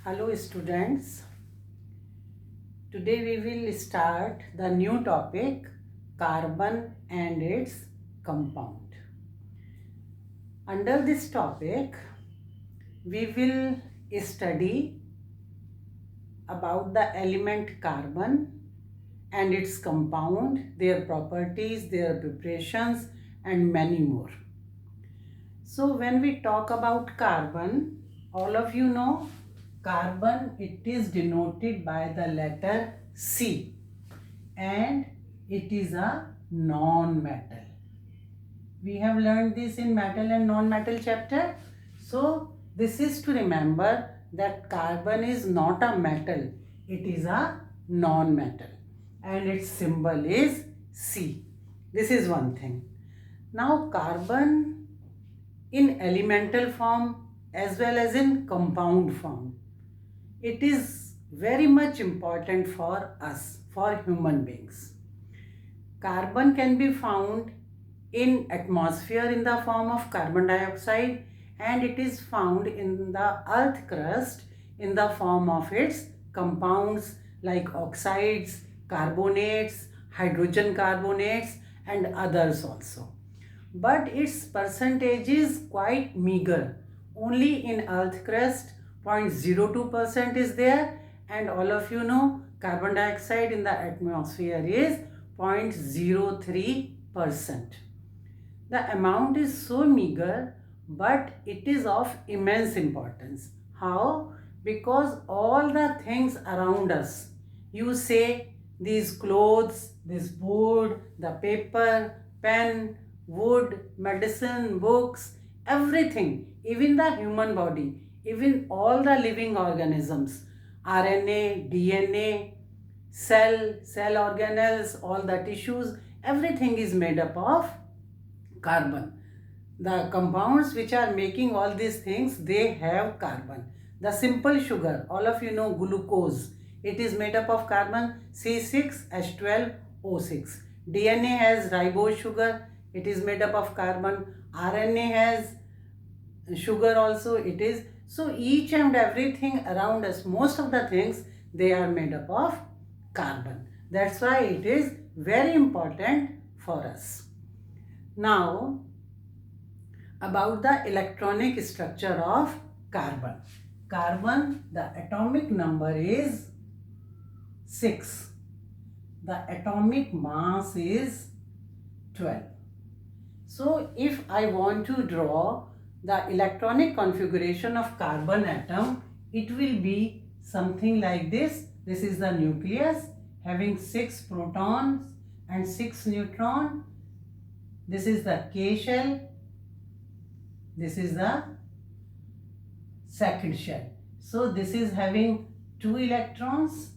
Hello students, today we will start the new topic carbon and its compound. Under this topic we will study about the element carbon and its compound, their properties, their preparations and many more. So when we talk about carbon, all of you know carbon, it is denoted by the letter C and it is a non-metal. We have learned this in metal and non-metal chapter. So this is to remember that carbon is not a metal, it is a non-metal and its symbol is C. This is one thing. Now carbon in elemental form as well as in compound form, it is very much important for us, for human beings. Carbon can be found in atmosphere in the form of carbon dioxide and it is found in the earth crust in the form of its compounds like oxides, carbonates, hydrogen carbonates and others also. But its percentage is quite meager. Only in earth crust 0.02% is there, and all of you know carbon dioxide in the atmosphere is 0.03%. The amount is so meager, but it is of immense importance. How? Because all the things around us, you say these clothes, this board, the paper, pen, wood, medicine, books, everything, even the human body, even all the living organisms, RNA, DNA, cell organelles, all the tissues, everything is made up of carbon. The compounds which are making all these things, they have carbon. The simple sugar, all of you know glucose, it is made up of carbon, C6H12O6. DNA has ribose sugar, it is made up of carbon. RNA has sugar also, it is. So each and everything around us, most of the things, they are made up of carbon. That's why it is very important for us. Now, about the electronic structure of carbon. Carbon, the atomic number is 6. The atomic mass is 12. So, if I want to draw the electronic configuration of carbon atom, it will be something like this. This is the nucleus having 6 protons and 6 neutrons. This is the K shell. This is the second shell. So this is having 2 electrons.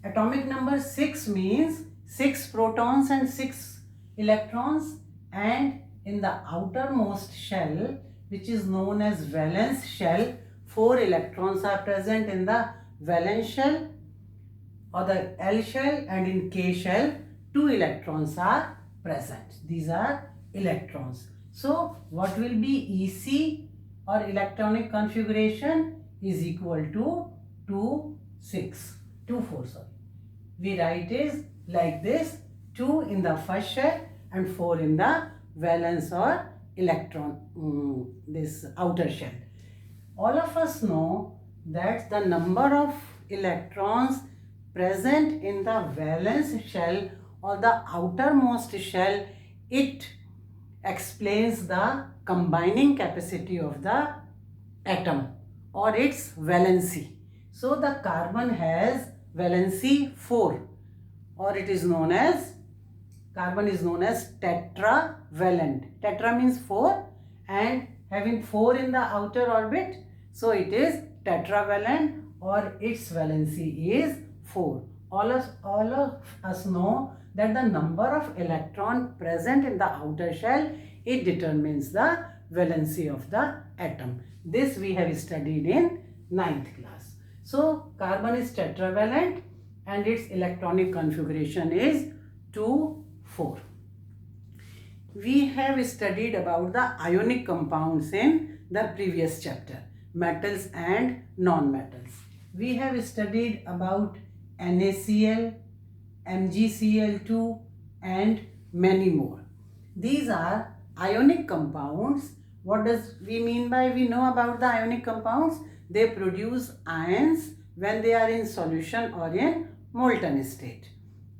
Atomic number 6 means 6 protons and 6 electrons, and in the outermost shell, which is known as valence shell, 4 electrons are present in the valence shell or the L shell, and in K shell 2 electrons are present. These are electrons. So what will be EC or electronic configuration is equal to 2, 4. We write is like this: 2 in the first shell and 4 in the valence or electron, this outer shell. All of us know that the number of electrons present in the valence shell or the outermost shell, it explains the combining capacity of the atom or its valency. So the carbon has valency 4, or it is known as, carbon is known as tetravalent. Tetra means 4 and having 4 in the outer orbit, so it is tetravalent or its valency is 4. All of us know that the number of electron present in the outer shell, it determines the valency of the atom. This we have studied in 9th class. So carbon is tetravalent and its electronic configuration is 2, 4. We have studied about the ionic compounds in the previous chapter, metals and non-metals. we have studied about NaCl, MgCl2 and many more. These are ionic compounds. What does we mean by we know about the ionic compounds? They produce ions when they are in solution or in molten state,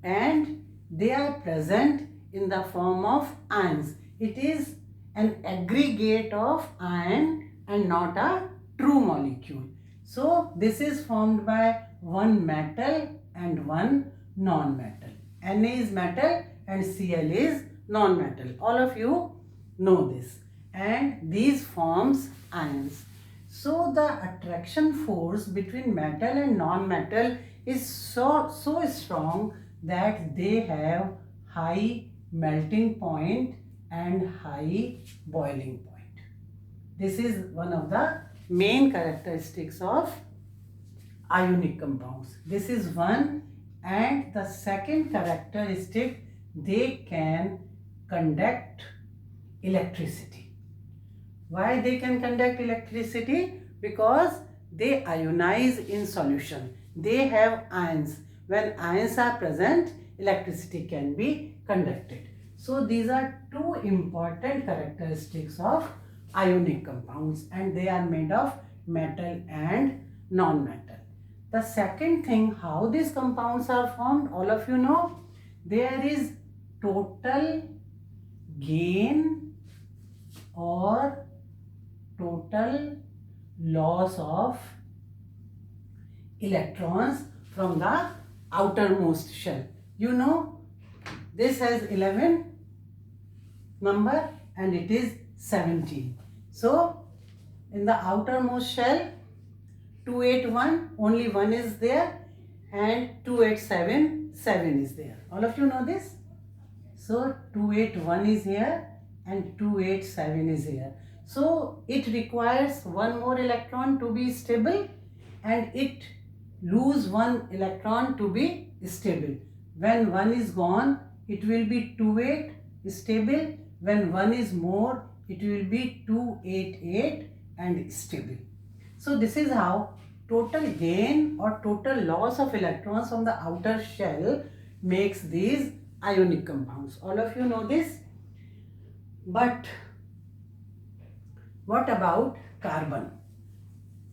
and they are present in the form of ions. It is an aggregate of ion and not a true molecule. So this is formed by one metal and one non-metal. Na is metal and Cl is non-metal. All of you know this. And these forms ions. So the attraction force between metal and non-metal is so strong that they have high melting point and high boiling point. This is one of the main characteristics of ionic compounds. This is one. And the second characteristic, they can conduct electricity. Why they can conduct electricity? Because they ionize in solution. They have ions. When ions are present, electricity can be conducted. So these are two important characteristics of ionic compounds, and they are made of metal and non-metal. The second thing, how these compounds are formed, all of you know, there is total gain or total loss of electrons from the outermost shell. You know, this has 11 number and it is 17. So, in the outermost shell, 281, only 1 is there, and 287, 7 is there. All of you know this? So, 281 is here and 287 is here. So, it requires one more electron to be stable, and it lose one electron to be stable. When 1 is gone, it will be 28 stable. When 1 is more, it will be 288 and stable. So this is how total gain or total loss of electrons from the outer shell makes these ionic compounds. All of you know this. But what about carbon?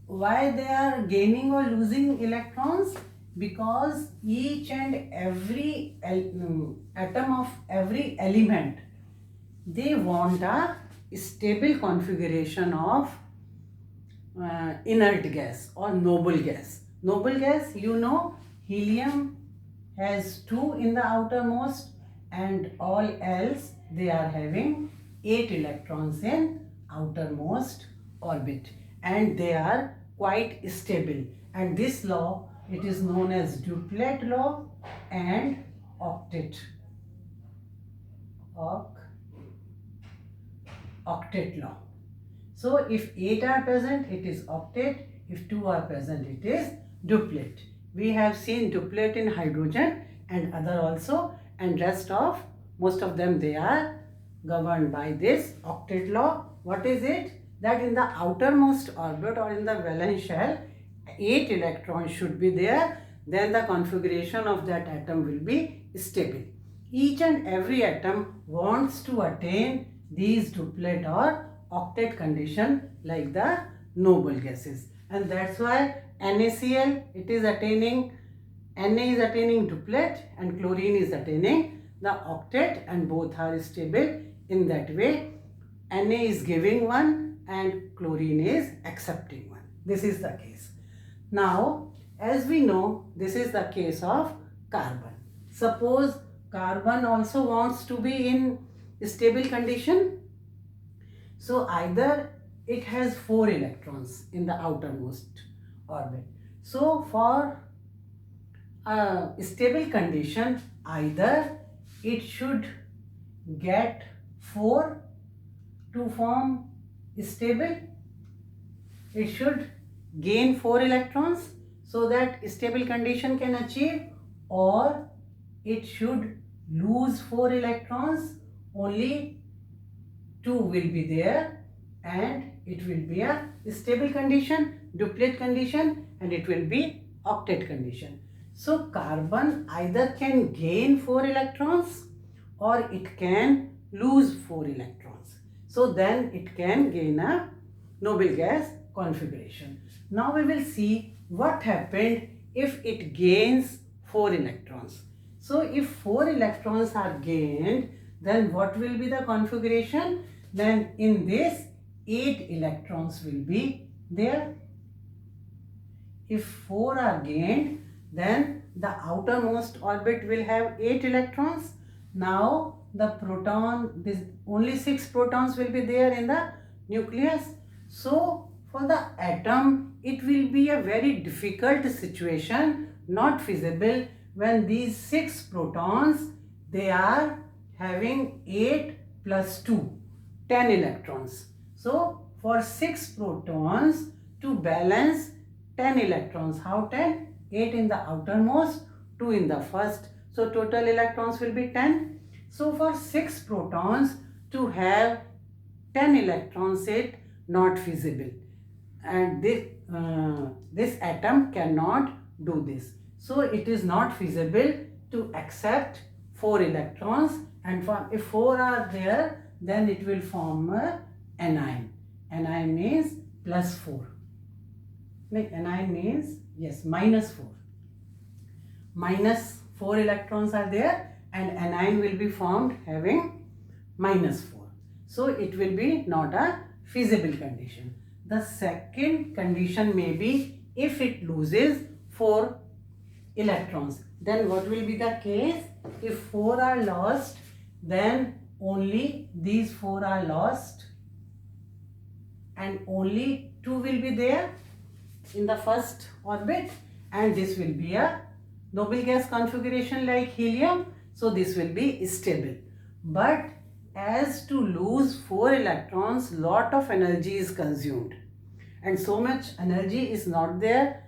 Why they are gaining or losing electrons? Because each and every atom of every element, they want a stable configuration of inert gas or noble gas. Noble gas, you know, helium has 2 in the outermost, and all else they are having 8 electrons in outermost orbit, and they are quite stable. And this law, it is known as duplet law and octet law. So if 8 are present, it is octet. If 2 are present, it is duplet. We have seen duplet in hydrogen and other also, and rest of most of them, they are governed by this octet law. What is it? That in the outermost orbit or in the valence shell, 8 electrons should be there. Then the configuration of that atom will be stable. Each and every atom wants to attain these duplet or octet condition like the noble gases, and that's why NaCl, it is attaining, Na is attaining duplet and chlorine is attaining the octet, and both are stable. In that way, Na is giving one and chlorine is accepting one. This is the case. Now, as we know, this is the case of carbon. Suppose carbon also wants to be in stable condition. So either it has 4 electrons in the outermost orbit. So for a stable condition, either it should get 4 to form stable, it should gain 4 electrons so that stable condition can achieve, or it should lose 4 electrons, only 2 will be there, and it will be a stable condition, duplet condition, and it will be octet condition. So carbon either can gain 4 electrons or it can lose 4 electrons. So then it can gain a noble gas configuration. Now we will see what happened if it gains 4 electrons. So if 4 electrons are gained, then what will be the configuration? Then in this 8 electrons will be there. If 4 are gained, then the outermost orbit will have 8 electrons. Now the proton, only 6 protons will be there in the nucleus. So for the atom, it will be a very difficult situation, not feasible, when these 6 protons, they are having 8 plus 2, 10 electrons. So for 6 protons to balance 10 electrons, how 10? 8 in the outermost, 2 in the first. So total electrons will be 10. So for 6 protons to have 10 electrons, it not feasible. And this atom cannot do this. So it is not feasible to accept 4 electrons, and if 4 are there, then it will form a anion. Anion means plus 4. Anion means, yes, minus 4. Minus 4 electrons are there and anion will be formed having minus 4. So it will be not a feasible condition. The second condition may be if it loses 4 electrons. Then what will be the case? If 4 are lost, then only these 4 are lost and only 2 will be there in the first orbit, and this will be a noble gas configuration like helium. So this will be stable. But as to lose 4 electrons, lot of energy is consumed, and so much energy is not there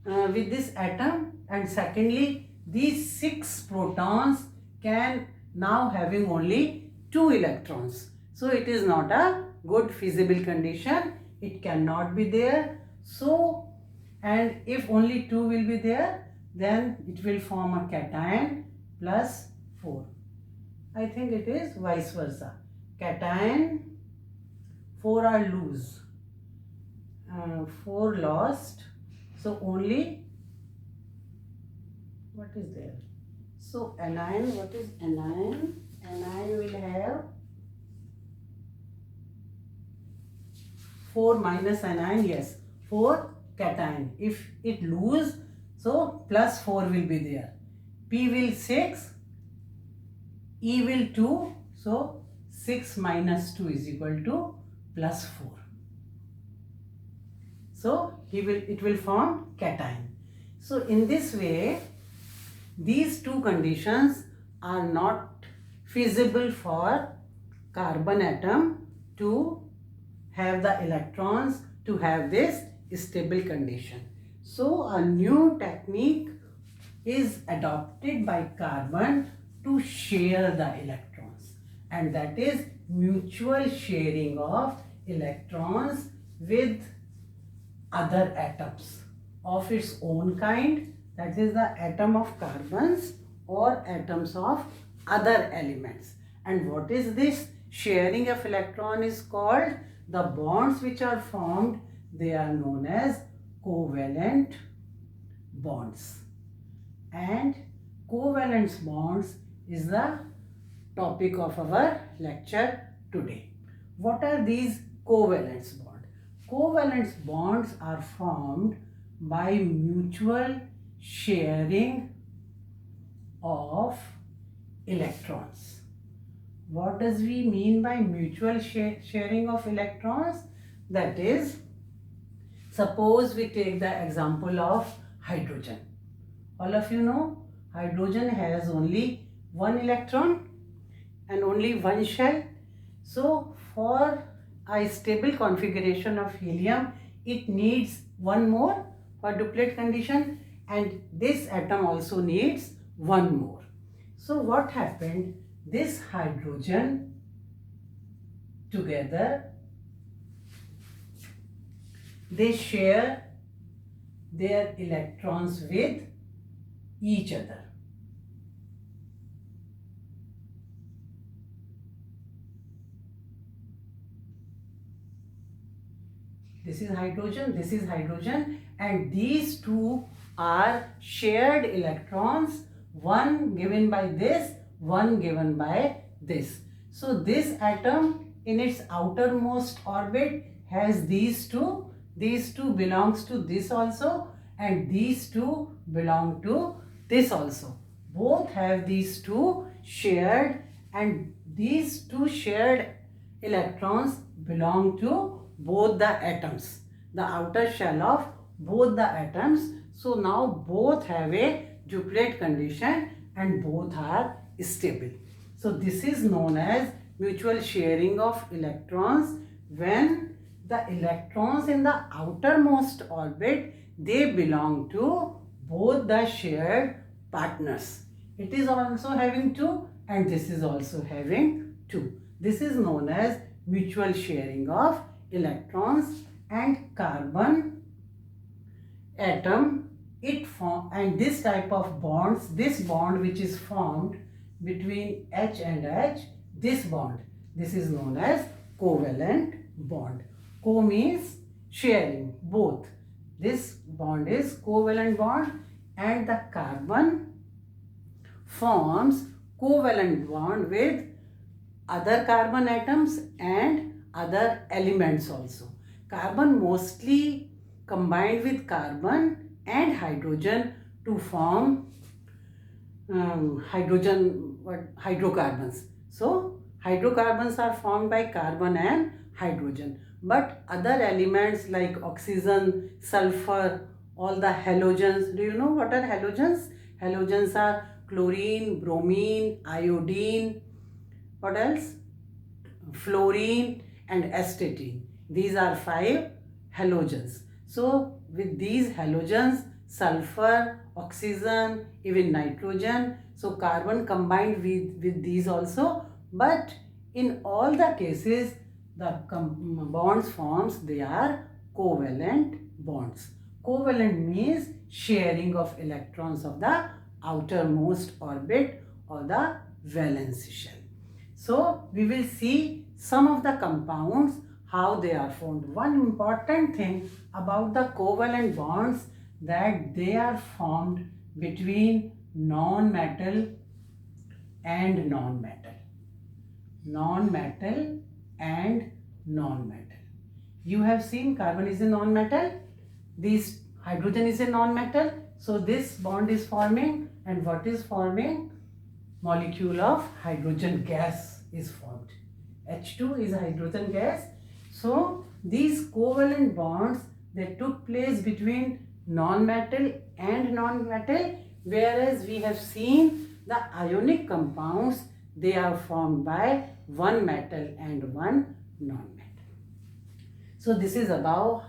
with this atom. And secondly, these 6 protons can now having only 2 electrons. So it is not a good feasible condition. It cannot be there. So, and if only 2 will be there, then it will form a cation plus 4. I think it is vice versa. Cation, 4 are loose, 4 lost. So only, what is there? So anion, what is anion? Anion will have 4 minus anion, yes, 4 cation. If it lose, so plus 4 will be there. P will 6, E will 2, so 6 minus 2 is equal to plus 4. So it will form cation. So in this way, these two conditions are not feasible for carbon atom to have the electrons to have this stable condition. So a new technique is adopted by carbon to share the electrons, and that is mutual sharing of electrons with other atoms of its own kind, that is the atom of carbons or atoms of other elements. And what is this sharing of electron is called? The bonds which are formed, they are known as covalent bonds. And covalent bonds is the topic of our lecture today. What are these covalent bonds? Covalent bonds are formed by mutual sharing of electrons. What does we mean by mutual sharing of electrons? That is, suppose we take the example of hydrogen. All of you know hydrogen has only one electron and only one shell. So for a stable configuration of helium, it needs one more for duplet condition, and this atom also needs one more. So what happened? This hydrogen together they share their electrons with each other. This is hydrogen, and these two are shared electrons, one given by this, one given by this. So this atom in its outermost orbit has these two belongs to this also, and these two belong to this also. Both have these two shared, and these two shared electrons belong to both the atoms, the outer shell of both the atoms. So now both have a duplet condition and both are stable. So this is known as mutual sharing of electrons, when the electrons in the outermost orbit, they belong to both the shared partners. It is also having two and this is also having two. This is known as mutual sharing of electrons. And carbon atom, it form, and this type of bonds, this bond which is formed between H and H, this bond, this is known as covalent bond. Co means sharing, both. This bond is covalent bond, and the carbon forms covalent bond with other carbon atoms and other elements also. Carbon mostly combined with carbon and hydrogen to form hydrocarbons. So hydrocarbons are formed by carbon and hydrogen, but other elements like oxygen, sulfur, all the halogens. Do you know what are halogens? Halogens are chlorine, bromine, iodine, what else? Fluorine and astatine. These are 5 halogens. So with these halogens, sulfur, oxygen, even nitrogen, so carbon combined with these also, but in all the cases the bonds forms, they are covalent bonds. Covalent means sharing of electrons of the outermost orbit or the valence shell. So we will see some of the compounds, how they are formed. One important thing about the covalent bonds, that they are formed between non-metal and non-metal. Non-metal and non-metal. You have seen carbon is a non-metal, this hydrogen is a non-metal, so this bond is forming, and what is forming? Molecule of hydrogen gas is formed. H2 is a hydrogen gas. So these covalent bonds, they took place between non-metal and non-metal, whereas we have seen the ionic compounds, they are formed by one metal and one non-metal. So this is about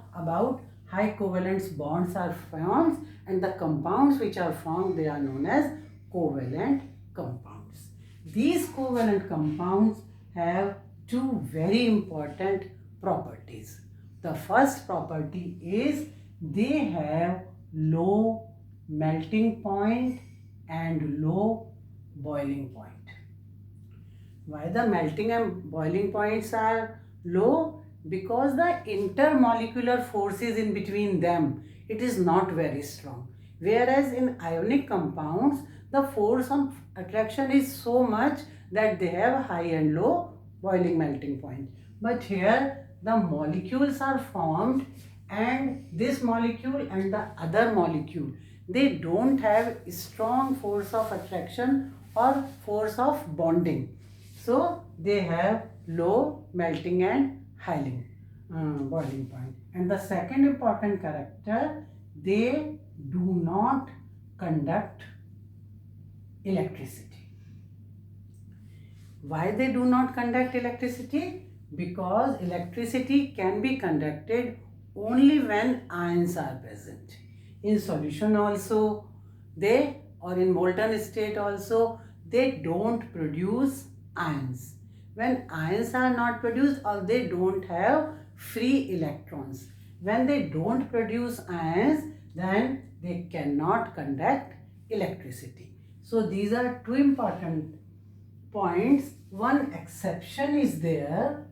high covalence bonds are formed, and the compounds which are formed, they are known as covalent compounds. These covalent compounds have two very important properties. The first property is they have low melting point and low boiling point. Why the melting and boiling points are low? Because the intermolecular forces in between them, it is not very strong. Whereas in ionic compounds, the force of attraction is so much that they have high and low boiling melting point. But here the molecules are formed, and this molecule and the other molecule, they don't have strong force of attraction or force of bonding. So they have low melting and high boiling point. And the second important character, they do not conduct electricity. Why they do not conduct electricity? Because electricity can be conducted only when ions are present. In solution also, they, or in molten state also, they don't produce ions. When ions are not produced, or they don't have free electrons. When they don't produce ions, then they cannot conduct electricity. So these are two important points. One exception is there,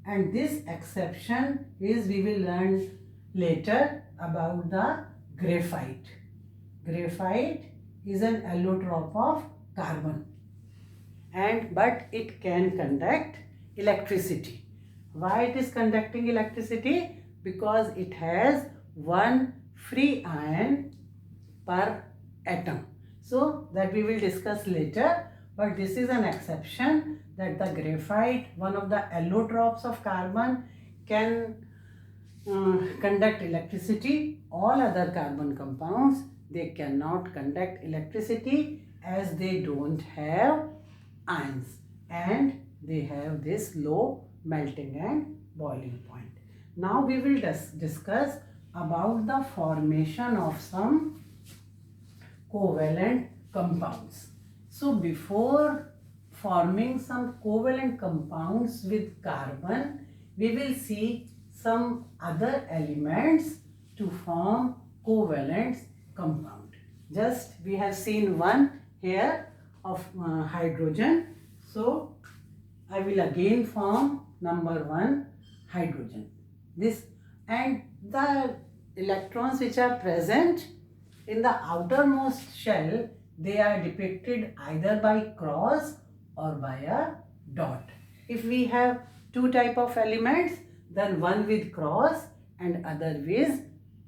and this exception is, we will learn later about the graphite. Graphite is an allotrope of carbon, but it can conduct electricity. Why it is conducting electricity? Because it has one free ion per atom. So that we will discuss later, but this is an exception, that the graphite, one of the allotropes of carbon, can conduct electricity. All other carbon compounds, they cannot conduct electricity as they don't have ions and they have this low melting and boiling point. Now we will discuss about the formation of some covalent compounds. So before forming some covalent compounds with carbon, we will see some other elements to form covalent compound. Just we have seen one here of hydrogen. So I will again form number 1, hydrogen. This, and the electrons which are present in the outermost shell, they are depicted either by cross or by a dot. If we have two type of elements, then one with cross and other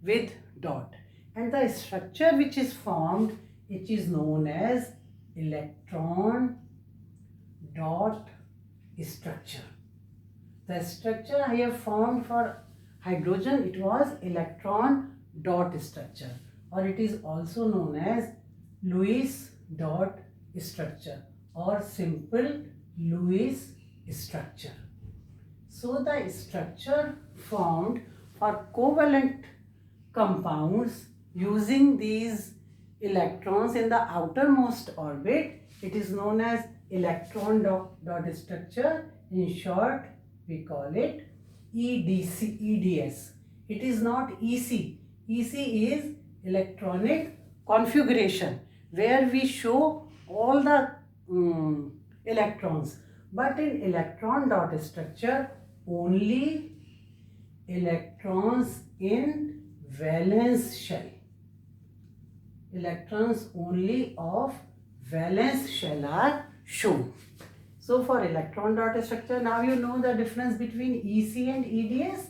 with dot. And the structure which is formed, it is known as electron dot structure. The structure I have formed for hydrogen, it was electron dot structure, or it is also known as Lewis dot structure or simple Lewis structure. So the structure formed for covalent compounds using these electrons in the outermost orbit, it is known as electron dot structure. In short, we call it EDS. It is not EC. EC is electronic configuration, where we show all the electrons. But in electron dot structure, only electrons in valence shell. Electrons only of valence shell are shown. So for electron dot structure, now you know the difference between EC and EDS.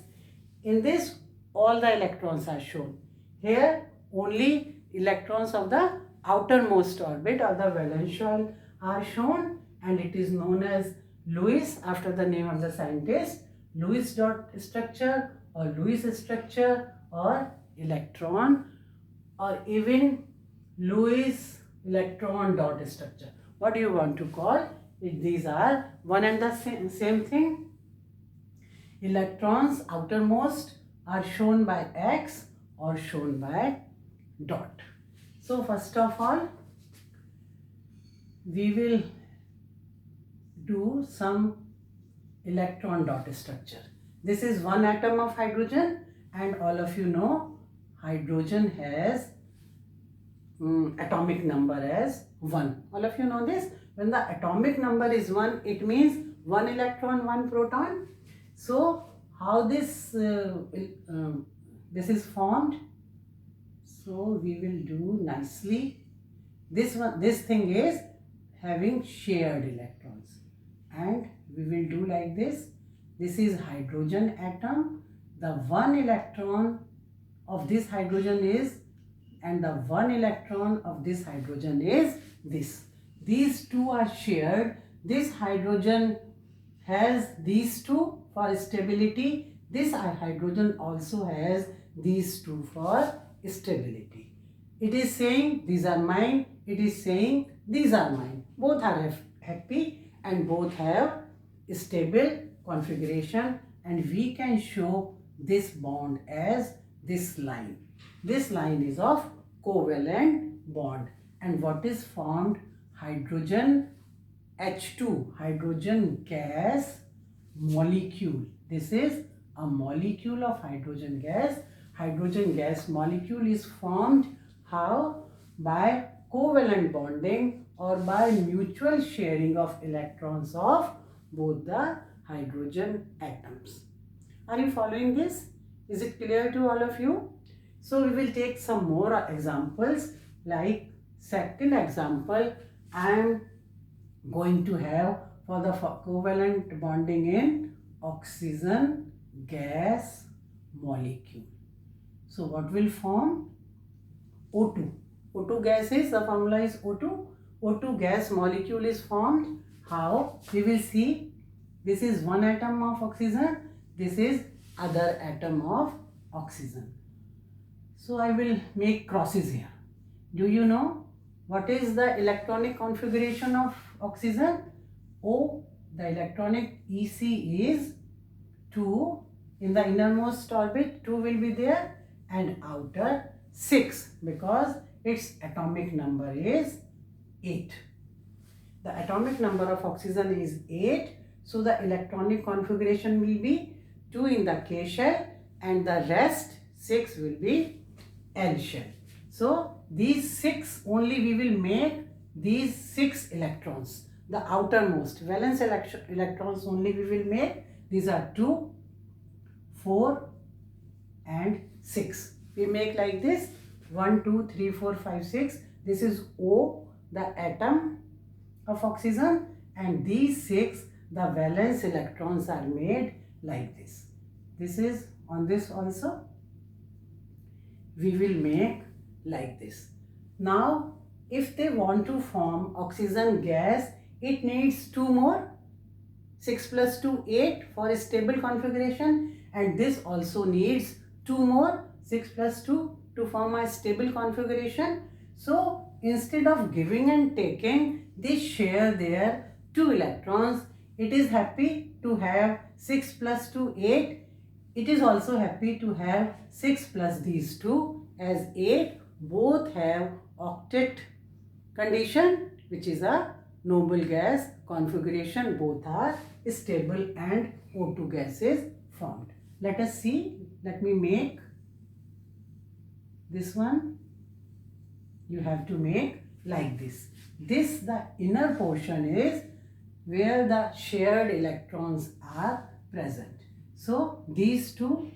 In this, all the electrons are shown. Here, only electrons of the outermost orbit or the valence shell are shown, and it is known as Lewis, after the name of the scientist, Lewis dot structure or Lewis structure or electron, or even Lewis electron dot structure. What do you want to call it? These are one and the same thing. Electrons outermost are shown by X or shown by dot. So first of all, we will do some electron dot structure. This is one atom of hydrogen, and all of you know hydrogen has atomic number as 1. All of you know this. When the atomic number is 1, it means 1 electron, 1 proton. So how this is formed? So we will do nicely. This thing is having shared electrons, and we will do like this. This is hydrogen atom. The 1 electron of this hydrogen is, and the 1 electron of this hydrogen is this. These two are shared. This hydrogen has these two for stability. This hydrogen also has these two for stability. It is saying these are mine. It is saying these are mine. Both are happy and both have stable configuration, and we can show this bond as this line. This line is of covalent bond. And what is formed? Hydrogen H2, hydrogen gas molecule. This is a molecule of hydrogen gas. Hydrogen gas molecule is formed how? By covalent bonding or by mutual sharing of electrons of both the hydrogen atoms. Are you following this? Is it clear to all of you? So we will take some more examples. Like second example, I am going to have for the covalent bonding in oxygen gas molecule. So what will form? O2. O2 gas is, the formula is O2. O2 gas molecule is formed. How? We will see. This is one atom of oxygen. This is other atom of oxygen. So I will make crosses here. Do you know what is the electronic configuration of oxygen? O, the electronic EC is 2. In the innermost orbit 2 will be there, and outer 6 because its atomic number is 8. The atomic number of oxygen is 8. So the electronic configuration will be 2 in the K shell and the rest 6 will be L shell. So these 6 only we will make these 6 electrons. The outermost valence electrons only we will make. These are 2, 4 and 6. We make like this 1, 2, 3, 4, 5, 6. This is O, the atom of oxygen, and these 6, the valence electrons are made like this. This is on this also. We will make like this. Now, if they want to form oxygen gas, it needs 2 more. 6 plus 2, 8 for a stable configuration, and this also needs 2 more. 6 plus 2 to form a stable configuration. So, instead of giving and taking, they share their 2 electrons. It is happy to have 6 plus 2, 8. It is also happy to have 6 plus these 2 as 8. Both have octet condition, which is a noble gas configuration. Both are stable and O2 gas is formed. Let us see. Let me make this one. You have to make like this. This, the inner portion, is where the shared electrons are present. So these 2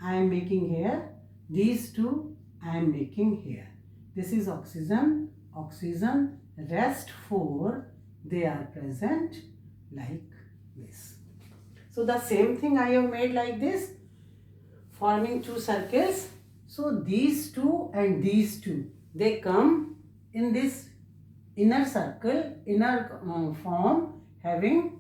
I am making here. These 2 I am making here. This is oxygen, oxygen. Rest 4, they are present like this. So the same thing I have made like this, forming 2 circles. So these 2 and these 2, they come in this inner circle, inner form, having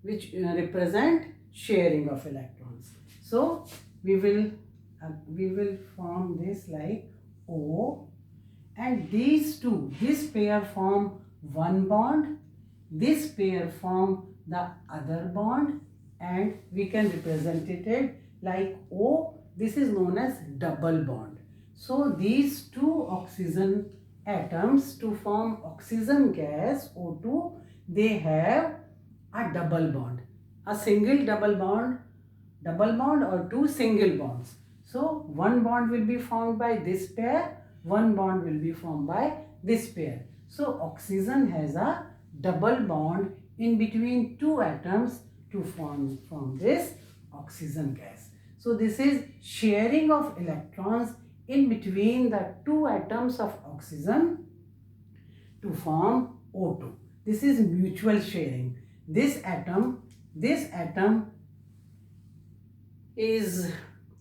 which represent sharing of electrons. So we will form this like O, and these 2, this pair form one bond, this pair form the other bond, and we can represent it like O. This is known as double bond. So these 2 oxygen atoms, to form oxygen gas O2, they have a double bond, a single double bond or 2 single bonds. So one bond will be formed by this pair, one bond will be formed by this pair. So oxygen has a double bond in between 2 atoms to form this oxygen gas. So this is sharing of electrons in between the 2 atoms of oxygen to form O2. This is mutual sharing. This atom is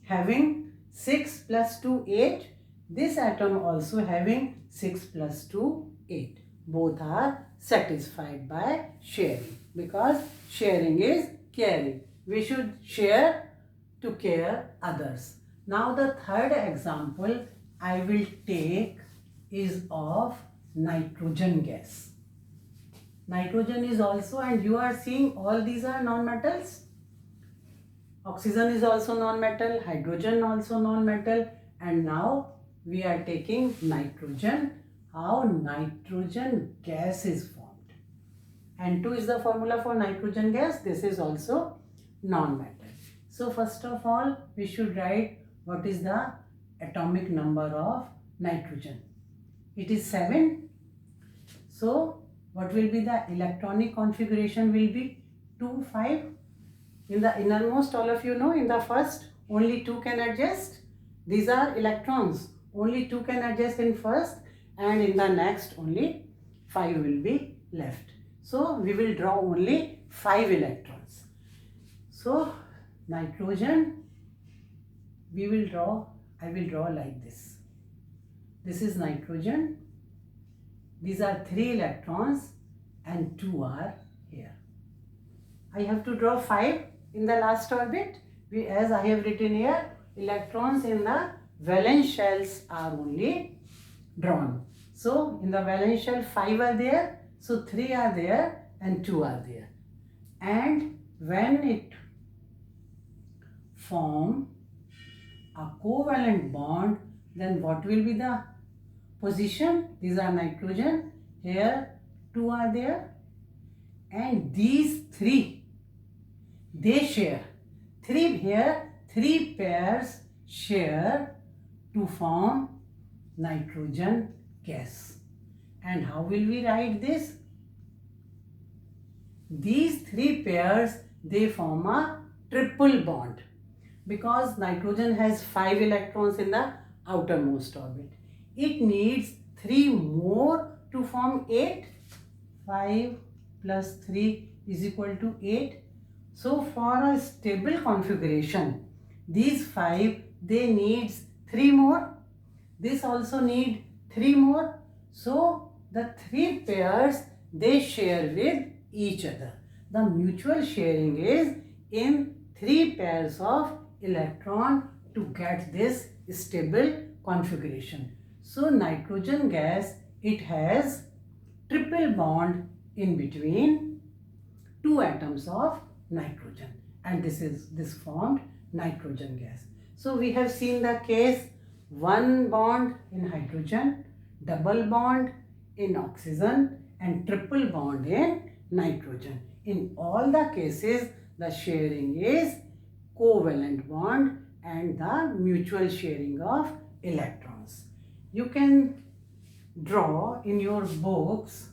having 6 plus 2, 8. This atom also having 6 plus 2, 8. Both are satisfied by sharing, because sharing is caring. We should share to care others. Now the third example I will take is of nitrogen gas. Nitrogen is also, and you are seeing all these are non-metals. Oxygen is also non-metal, hydrogen also non-metal, and now we are taking nitrogen. How nitrogen gas is formed. N2 is the formula for nitrogen gas. This is also non-metal. So first of all, we should write what is the atomic number of nitrogen. It is 7. So what will be the electronic configuration will be 2, 5. In the innermost, all of you know, in the first, only 2 can adjust. These are electrons. Only 2 can adjust in first, and in the next only 5 will be left. So we will draw only 5 electrons. So nitrogen, I will draw like this. This is nitrogen. These are 3 electrons and 2 are here. I have to draw 5 in the last orbit. As I have written here, electrons in the valence shells are only drawn. So in the valence shell 5 are there, so 3 are there and 2 are there. And when it form a covalent bond, then what will be the position? These are nitrogen, here 2 are there, and these 3, they share 3 here, 3 pairs share to form nitrogen gas. And how will we write this? These 3 pairs, they form a triple bond, because nitrogen has 5 electrons in the outermost orbit. It needs 3 more to form 8. 5 plus 3 is equal to 8. So for a stable configuration, these 5, they needs 3 more. This also need 3 more. So the 3 pairs, they share with each other. The mutual sharing is in 3 pairs of electron to get this stable configuration. So nitrogen gas, it has triple bond in between 2 atoms of nitrogen, and this formed nitrogen gas. So we have seen the case 1 bond in hydrogen, double bond in oxygen, and triple bond in nitrogen. In all the cases, the sharing is covalent bond and the mutual sharing of electrons. You can draw in your books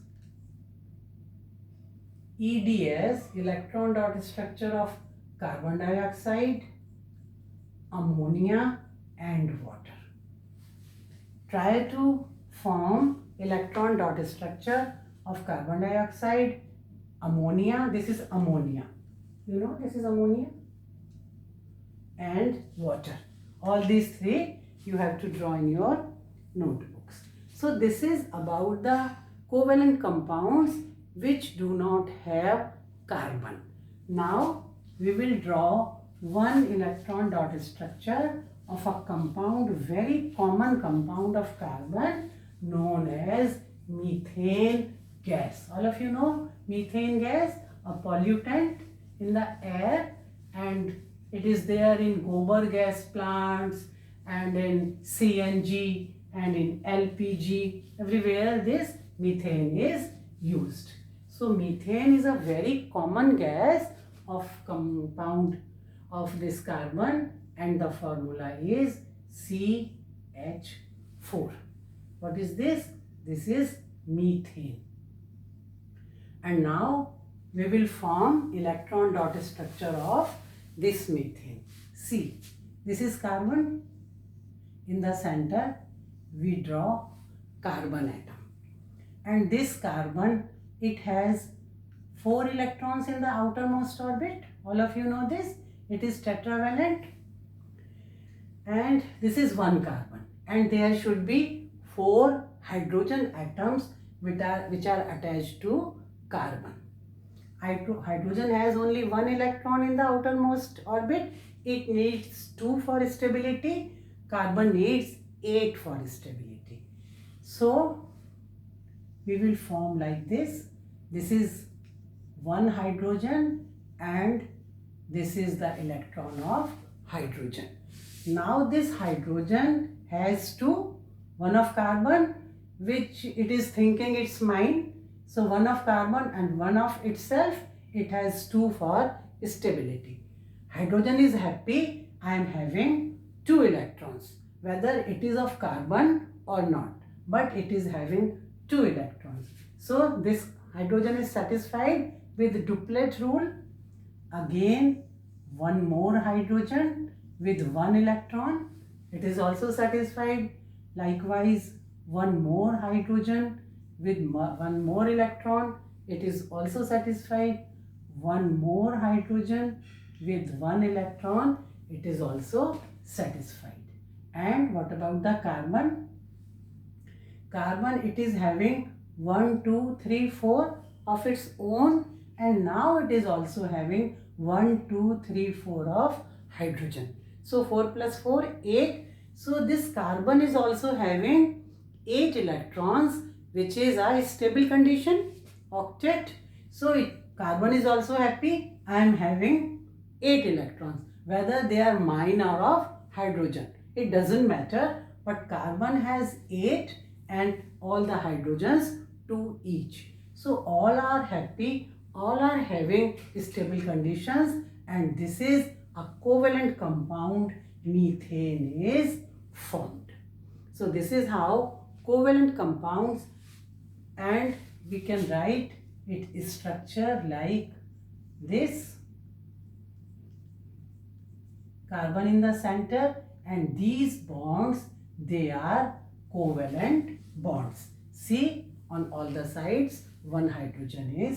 EDS, electron dot structure of carbon dioxide, ammonia and water. Try to form electron dot structure of carbon dioxide, ammonia, this is ammonia, you know this is ammonia, and water. All these 3 you have to draw in your notebooks. So this is about the covalent compounds which do not have carbon. Now we will draw one electron dot structure of a compound, very common compound of carbon known as methane gas. All of you know methane gas, a pollutant in the air, and it is there in gobar gas plants and in CNG and in LPG. Everywhere this methane is used. So methane is a very common gas of compound of this carbon, and the formula is CH4. What is this? This is methane. And now we will form electron dot structure of this methane. See, this is carbon. In the center we draw carbon atom, and this carbon, it has 4 electrons in the outermost orbit. All of you know this. It is tetravalent, and this is 1 carbon, and there should be 4 hydrogen atoms which are attached to carbon. Hydrogen has only 1 electron in the outermost orbit. It needs 2 for stability. Carbon needs 8 for stability. So we will form like this. This is 1 hydrogen and this is the electron of hydrogen. Now this hydrogen has 2, 1 of carbon, which it is thinking it's mine. So 1 of carbon and 1 of itself, it has 2 for stability. hydrogen is happy, I am having 2 electrons, whether it is of carbon or not, but it is having 2 electrons. So this hydrogen is satisfied with duplet rule. Again, one more hydrogen with 1 electron, it is also satisfied. Likewise, one more hydrogen with one more electron, it is also satisfied. One more hydrogen with 1 electron, it is also satisfied. And what about the carbon? Carbon, it is having 1, 2, 3, 4 of its own, and now it is also having 1, 2, 3, 4 of hydrogen. So 4 plus 4, 8. So this carbon is also having 8 electrons, which is a stable condition, octet. So carbon is also happy. I am having 8 electrons, whether they are mine or of hydrogen. It doesn't matter, but carbon has 8 and all the hydrogens 2 each. So all are happy, all are having stable conditions, and this is a covalent compound, methane is formed. So this is how covalent compounds, and we can write its structure like this. Carbon in the center, and these bonds, they are covalent bonds. See, on all the sides, one hydrogen is